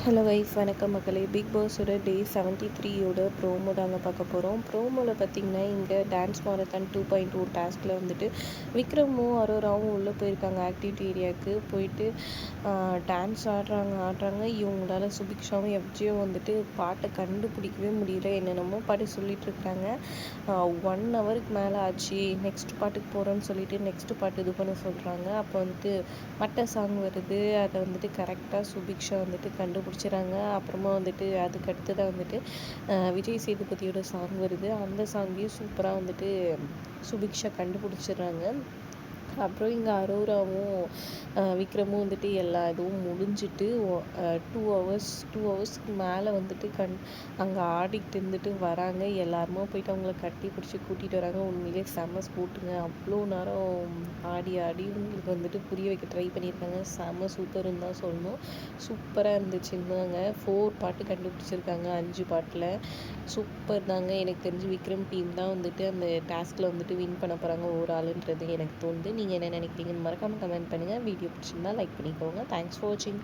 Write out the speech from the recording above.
Hello guys, வணக்கம் மக்களே. Big பாஸோட டே 73யோட promo தாங்க பார்க்க போகிறோம். ப்ரோமோவில் பார்த்தீங்கன்னா, இங்கே டான்ஸ் மாரத்தான் 2.2 டாஸ்கில் வந்துட்டு விக்ரமும் அரோராவும் உள்ளே போயிருக்காங்க. ஆக்டிவிட்டி ஏரியாவுக்கு போயிட்டு டான்ஸ் ஆடுறாங்க. இவங்களால சுபிக்ஷாவும் எஃப்ஜியும் வந்துட்டு பாட்டை கண்டுபிடிக்கவே முடியல. என்னென்னமோ பாட்டு சொல்லிகிட்ருக்குறாங்க. 1 ஹவருக்கு மேலே ஆச்சு. நெக்ஸ்ட் பாட்டுக்கு போகிறோன்னு சொல்லிட்டு நெக்ஸ்ட் பாட்டு இது பண்ண சொல்கிறாங்க. அப்போ வந்துட்டு மட்ட சாங் வருது. அதை வந்துட்டு கரெக்டாக சுபிக்ஷா வந்துட்டு கண்டுபிடிச்சிறாங்க. அப்புறமா வந்துட்டு அதுக்கு அடுத்ததாக வந்துட்டு விஜய் சேதுபதியோட சாங் வருது. அந்த சாங்கையும் சூப்பராக வந்துட்டு சுபிக்ஷா கண்டுபிடிச்சிடுறாங்க. அப்புறம் இங்கே அரோராவும் விக்ரமும் வந்துட்டு எல்லா இதுவும் முடிஞ்சிட்டு 2 ஹவர்ஸ்க்கு மேலே வந்துட்டு அங்கே ஆடிக்கிட்டு இருந்துட்டு வராங்க. எல்லாருமே போயிட்டு அவங்கள கட்டி பிடிச்சி கூட்டிகிட்டு வராங்க. உண்மையிலே செம்ம ஸ்போர்ட்டுங்க. அவ்வளோ நேரம் ஆடி உங்களுக்கு வந்துட்டு புரிய வைக்க ட்ரை பண்ணியிருக்காங்க. செம்ம சூப்பர்னு தான் சொல்லணும். சூப்பராக இருந்துச்சுன்னாங்க. 4 பாட்டு கண்டுபிடிச்சிருக்காங்க 5 பாட்டில். சூப்பர் தாங்க. எனக்கு தெரிஞ்சு விக்ரம் டீம் தான் வந்துட்டு அந்த டாஸ்கில் வந்துட்டு வின் பண்ண போகிறாங்க ஒரு ஆளுன்றது எனக்கு தோணுது. நீங்கள் என்ன நினைக்கிறீங்கன்னு மறக்காமல் கமெண்ட் பண்ணுங்கள். வீடியோ பிடிச்சிருந்தா லைக் பண்ணிக்கோங்க. தேங்க்ஸ் ஃபார் வாட்சிங்.